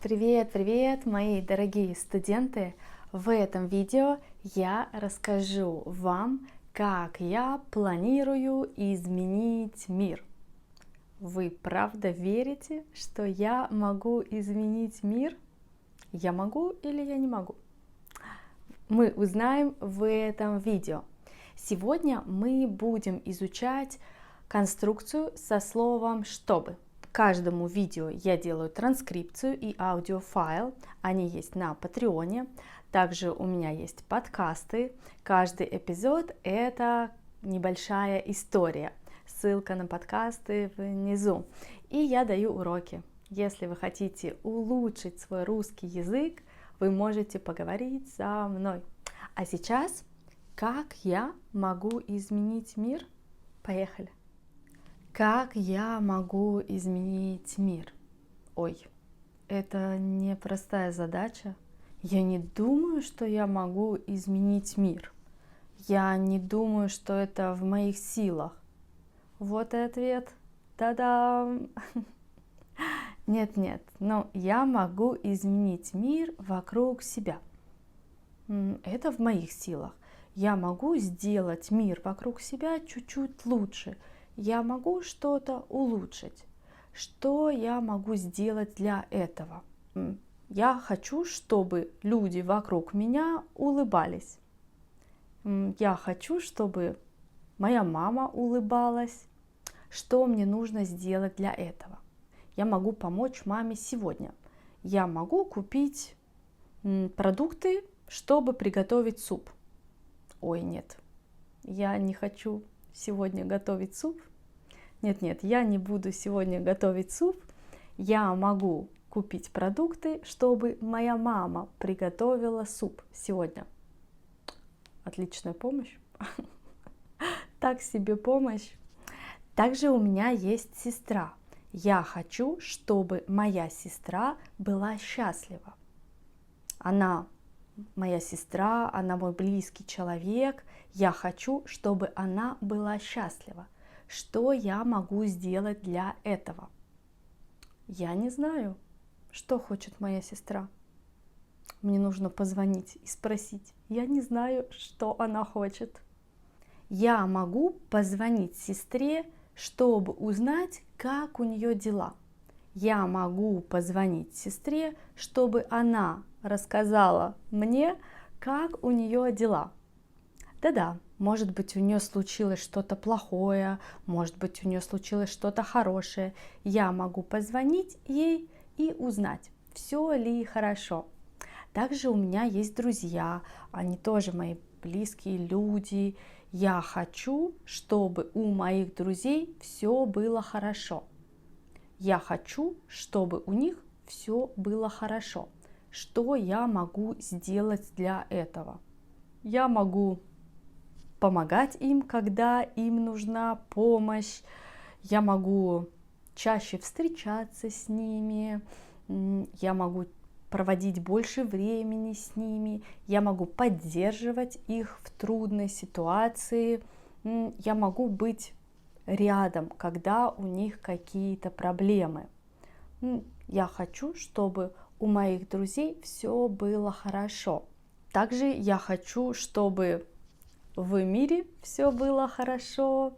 Привет, привет, мои дорогие студенты! В этом видео я расскажу вам, как я планирую изменить мир. Вы правда верите, что я могу изменить мир? Я могу или я не могу? Мы узнаем в этом видео. Сегодня мы будем изучать конструкцию со словом «чтобы». Каждому видео я делаю транскрипцию и аудиофайл. Они есть на Патреоне. Также у меня есть подкасты. Каждый эпизод — это небольшая история. Ссылка на подкасты внизу. И я даю уроки. Если вы хотите улучшить свой русский язык, вы можете поговорить со мной. А сейчас, как я могу изменить мир? Поехали! Как я могу изменить мир? Ой, это непростая задача. Я не думаю, что я могу изменить мир. Я не думаю, что это в моих силах. Вот и ответ. Та-дам! Нет, но я могу изменить мир вокруг себя. Это в моих силах. Я могу сделать мир вокруг себя чуть-чуть лучше. Я могу что-то улучшить. Что я могу сделать для этого? Я хочу, чтобы люди вокруг меня улыбались. Я хочу, чтобы моя мама улыбалась. Что мне нужно сделать для этого? Я могу помочь маме сегодня. Я могу купить продукты, чтобы приготовить суп. Ой, нет, я не хочу сегодня готовить суп. Нет, я не буду сегодня готовить суп. Я могу купить продукты, чтобы моя мама приготовила суп сегодня. Отличная помощь. Так себе помощь. Также у меня есть сестра. Я хочу, чтобы моя сестра была счастлива. Она моя сестра, она мой близкий человек. Я хочу, чтобы она была счастлива. Что я могу сделать для этого? Я не знаю, что хочет моя сестра. Мне нужно позвонить и спросить. Я не знаю, что она хочет. Я могу позвонить сестре, чтобы узнать, как у нее дела. Я могу позвонить сестре, чтобы она рассказала мне, как у нее дела. Да-да, может быть, у нее случилось что-то плохое, может быть, у нее случилось что-то хорошее. Я могу позвонить ей и узнать, все ли хорошо. Также у меня есть друзья, они тоже мои близкие люди. Я хочу, чтобы у моих друзей все было хорошо. Я хочу, чтобы у них все было хорошо. Что я могу сделать для этого? Я могу помогать им, когда им нужна помощь. Я могу чаще встречаться с ними. Я могу проводить больше времени с ними. Я могу поддерживать их в трудной ситуации. Я могу быть рядом, когда у них какие-то проблемы. Я хочу, чтобы у моих друзей все было хорошо. Также я хочу, чтобы в мире все было хорошо.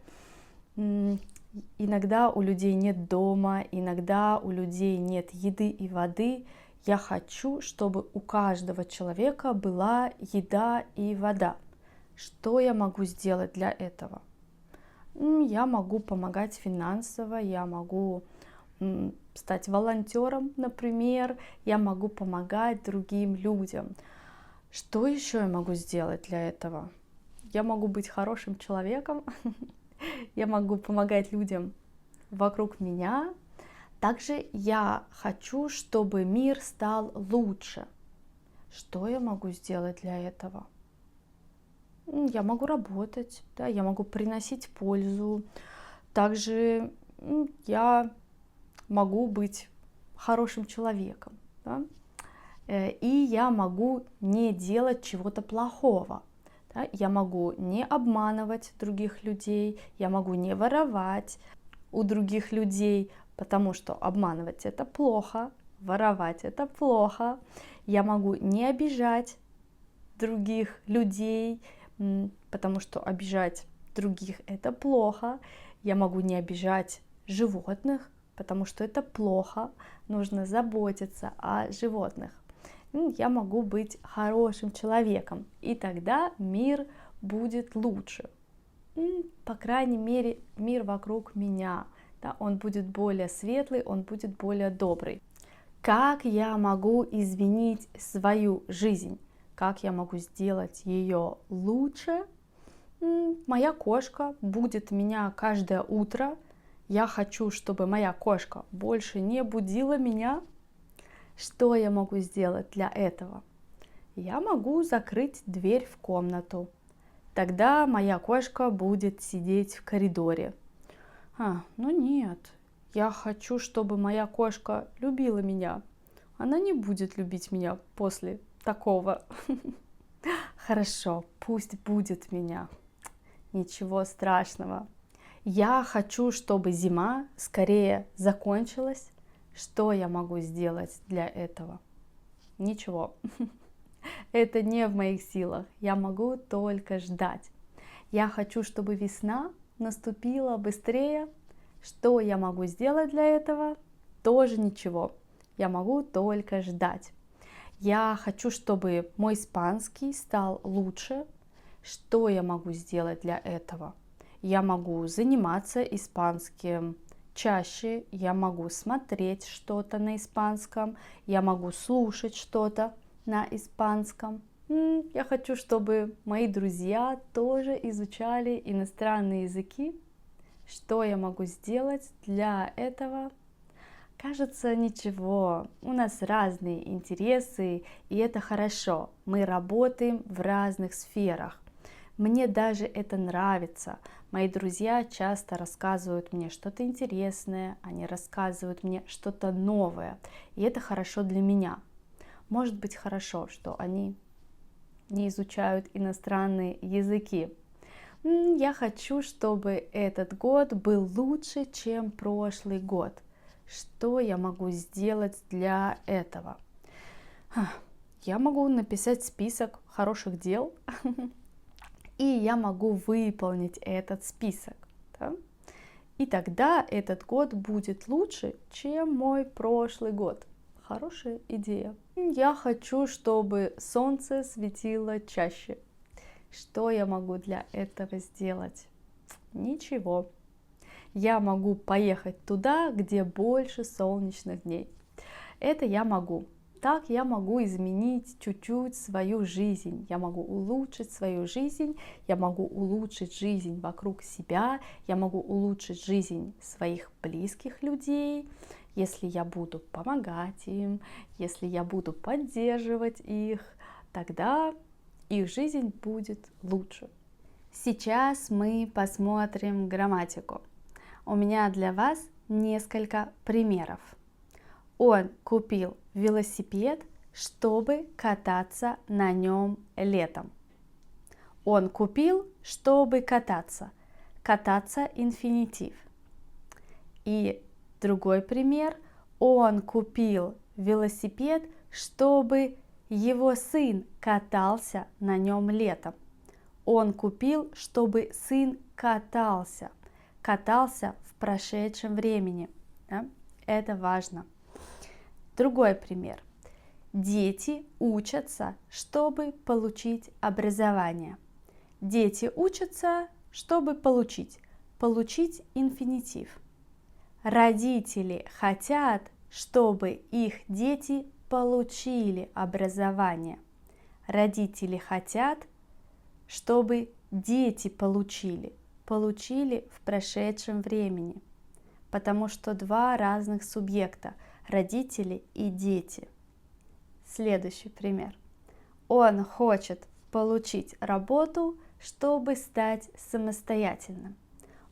Иногда у людей нет дома, иногда у людей нет еды и воды. Я хочу, чтобы у каждого человека была еда и вода. Что я могу сделать для этого? Я могу помогать финансово, я могу стать волонтером, например, я могу помогать другим людям. Что еще я могу сделать для этого? Я могу быть хорошим человеком, я могу помогать людям вокруг меня. Также я хочу, чтобы мир стал лучше. Что я могу сделать для этого? Я могу работать, да, я могу приносить пользу. Также я могу быть хорошим человеком, да? И я могу не делать чего-то плохого. Да? Я могу не обманывать других людей, я могу не воровать у других людей, потому что обманывать это плохо, воровать это плохо. Я могу не обижать других людей, потому что обижать других это плохо. Я могу не обижать животных, потому что это плохо. Нужно заботиться о животных. Я могу быть хорошим человеком, и тогда мир будет лучше. По крайней мере, мир вокруг меня, да, он будет более светлый, он будет более добрый. Как я могу изменить свою жизнь? Как я могу сделать ее лучше? Моя кошка будет меня каждое утро. Я хочу, чтобы моя кошка больше не будила меня. Что я могу сделать для этого? Я могу закрыть дверь в комнату. Тогда моя кошка будет сидеть в коридоре. Ну нет, я хочу, чтобы моя кошка любила меня. Она не будет любить меня после такого. Хорошо, пусть будет меня. Ничего страшного. Я хочу, чтобы зима скорее закончилась. Что я могу сделать для этого? Ничего. Это не в моих силах. Я могу только ждать. Я хочу, чтобы весна наступила быстрее. Что я могу сделать для этого? Тоже ничего. Я могу только ждать. Я хочу, чтобы мой испанский стал лучше. Что я могу сделать для этого? Я могу заниматься испанским чаще, я могу смотреть что-то на испанском, я могу слушать что-то на испанском. Я хочу, чтобы мои друзья тоже изучали иностранные языки. Что я могу сделать для этого? Кажется, ничего. У нас разные интересы, и это хорошо. Мы работаем в разных сферах. Мне даже это нравится. Мои друзья часто рассказывают мне что-то интересное, они рассказывают мне что-то новое, и это хорошо для меня. Может быть хорошо, что они не изучают иностранные языки. Я хочу, чтобы этот год был лучше, чем прошлый год. Что я могу сделать для этого? Я могу написать список хороших дел, и я могу выполнить этот список. Да? И тогда этот год будет лучше, чем мой прошлый год. Хорошая идея. Я хочу, чтобы солнце светило чаще. Что я могу для этого сделать? Ничего. Я могу поехать туда, где больше солнечных дней. Это я могу. Так я могу изменить чуть-чуть свою жизнь, я могу улучшить свою жизнь, я могу улучшить жизнь вокруг себя, я могу улучшить жизнь своих близких людей, если я буду помогать им, если я буду поддерживать их, тогда их жизнь будет лучше. Сейчас мы посмотрим грамматику. У меня для вас несколько примеров. Он купил велосипед, чтобы кататься на нем летом. Он купил, чтобы кататься. Кататься инфинитив. И другой пример. Он купил велосипед, чтобы его сын катался на нем летом. Он купил, чтобы сын катался. Катался в прошедшем времени. Да? Это важно. Другой пример. Дети учатся, чтобы получить образование. Дети учатся, чтобы получить. Получить инфинитив. Родители хотят, чтобы их дети получили образование. Родители хотят, чтобы дети получили. Получили в прошедшем времени. Потому что два разных субъекта. Родители и дети. Следующий пример. Он хочет получить работу, чтобы стать самостоятельным.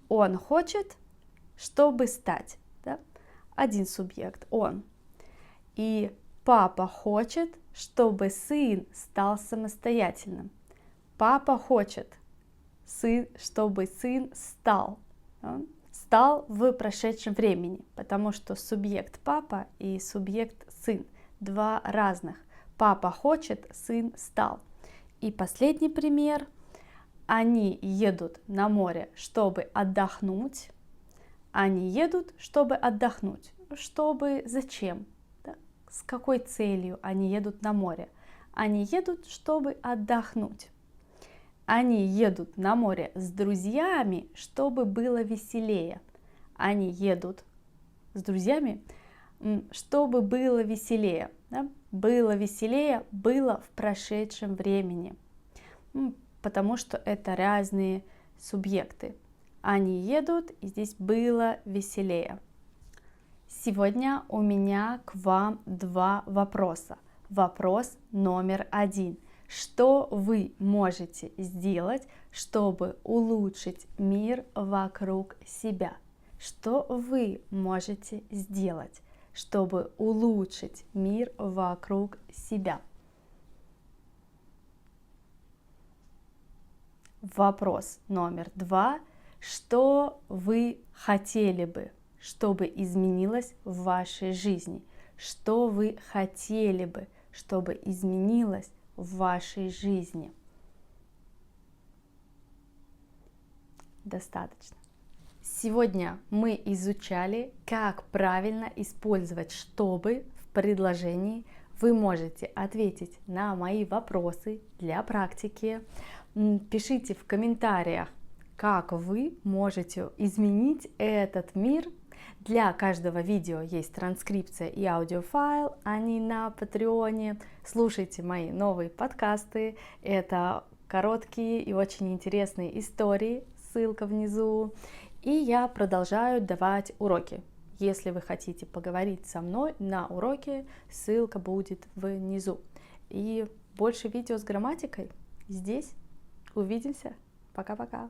Он хочет, чтобы стать. Да? Один субъект, он. И папа хочет, чтобы сын стал самостоятельным. Папа хочет, чтобы сын стал. Да? Стал в прошедшем времени, потому что субъект папа и субъект сын. Два разных. Папа хочет, сын стал. И последний пример. Они едут на море, чтобы отдохнуть. Они едут, чтобы отдохнуть. Чтобы зачем? Да? С какой целью они едут на море? Они едут, чтобы отдохнуть. Они едут на море с друзьями, чтобы было веселее. Они едут с друзьями, чтобы было веселее. Да? Было веселее, было в прошедшем времени. Потому что это разные субъекты. Они едут, и здесь было веселее. Сегодня у меня к вам два вопроса. Вопрос номер один. Что вы можете сделать, чтобы улучшить мир вокруг себя? Что вы можете сделать, чтобы улучшить мир вокруг себя? Вопрос номер два. Что вы хотели бы, чтобы изменилось в вашей жизни? Что вы хотели бы, чтобы изменилось в вашей жизни? Достаточно. Сегодня мы изучали, как правильно использовать «чтобы» в предложении. Вы можете ответить на мои вопросы для практики. Пишите в комментариях, как вы можете изменить этот мир. Для каждого видео есть транскрипция и аудиофайл, они на Патреоне. Слушайте мои новые подкасты, это короткие и очень интересные истории, ссылка внизу. И я продолжаю давать уроки. Если вы хотите поговорить со мной на уроке, ссылка будет внизу. И больше видео с грамматикой здесь. Увидимся. Пока-пока.